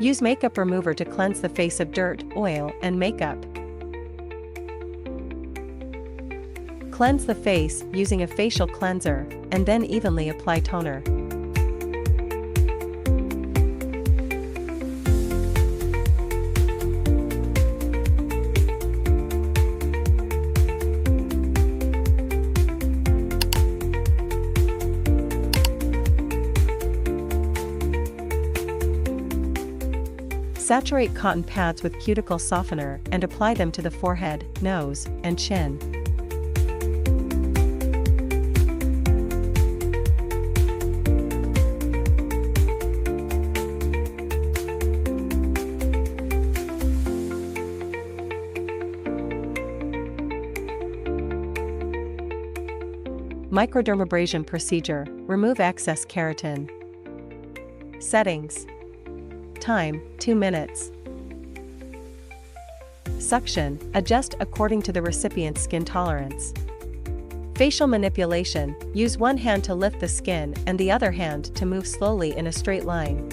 Use makeup remover to cleanse the face of dirt, oil, and makeup. Cleanse the face using a facial cleanser, and then evenly apply toner. Saturate cotton pads with cuticle softener and apply them to the forehead, nose, and chin. Microdermabrasion procedure, remove excess keratin. Settings. Time, 2 minutes. Suction, adjust according to the recipient's skin tolerance. Facial manipulation, use one hand to lift the skin and the other hand to move slowly in a straight line.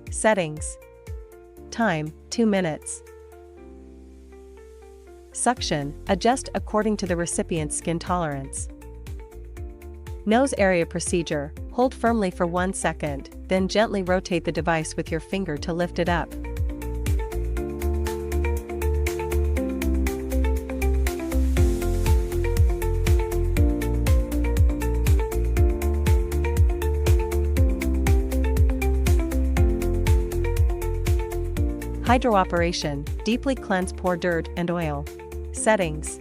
Settings. Time, 2 minutes. Suction, adjust according to the recipient's skin tolerance. Nose area procedure, hold firmly for 1 second, then gently rotate the device with your finger to lift it up. Hydro operation, deeply cleanse pore dirt and oil. Settings.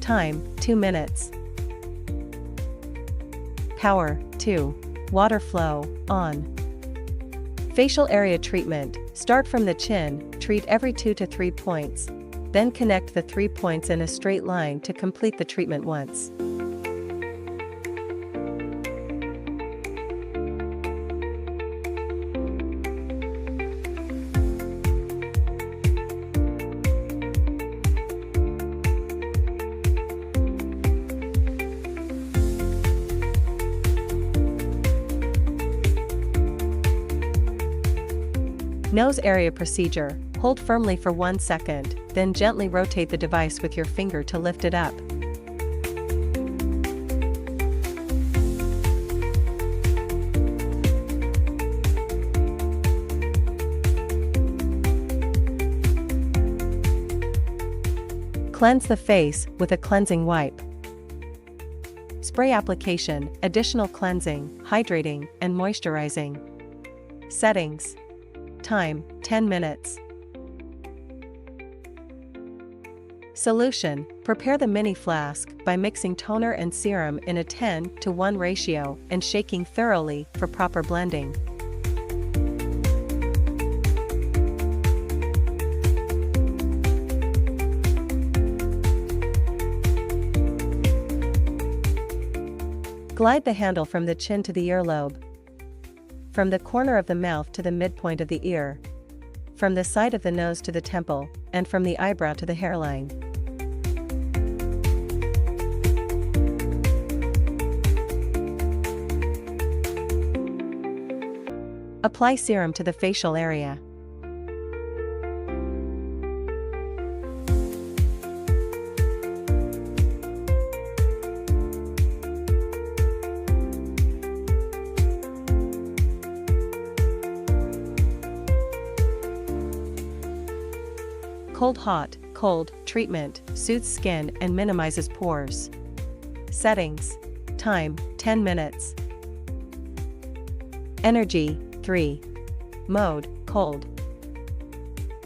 Time, 2 minutes. Power, 2. Water flow, on. Facial area treatment, start from the chin, treat every 2 to 3 points. Then connect the 3 points in a straight line to complete the treatment once. Nose area procedure, hold firmly for 1 second, then gently rotate the device with your finger to lift it up. Cleanse the face with a cleansing wipe. Spray application, additional cleansing, hydrating, and moisturizing. Settings. Time, 10 minutes. Solution, prepare the mini flask by mixing toner and serum in a 10:1 ratio and shaking thoroughly for proper blending. Glide the handle from the chin to the earlobe. From the corner of the mouth to the midpoint of the ear. From the side of the nose to the temple, and from the eyebrow to the hairline. Apply serum to the facial area. Cold-hot, cold treatment soothes skin and minimizes pores. Settings. Time, 10 minutes. Energy, 3. Mode, cold.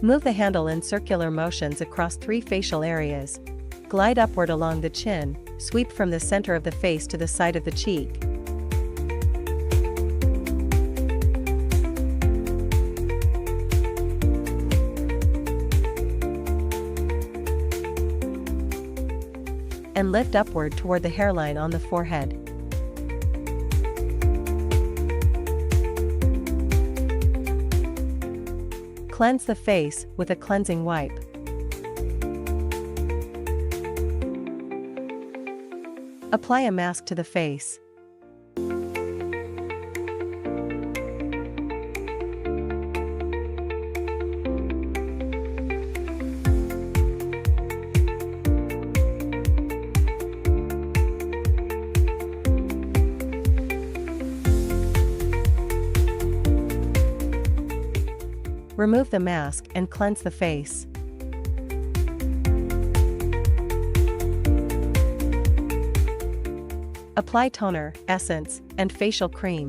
Move the handle in circular motions across 3 facial areas. Glide upward along the chin, sweep from the center of the face to the side of the cheek. And lift upward toward the hairline on the forehead. Cleanse the face with a cleansing wipe. Apply a mask to the face. Remove the mask and cleanse the face. Apply toner, essence, and facial cream.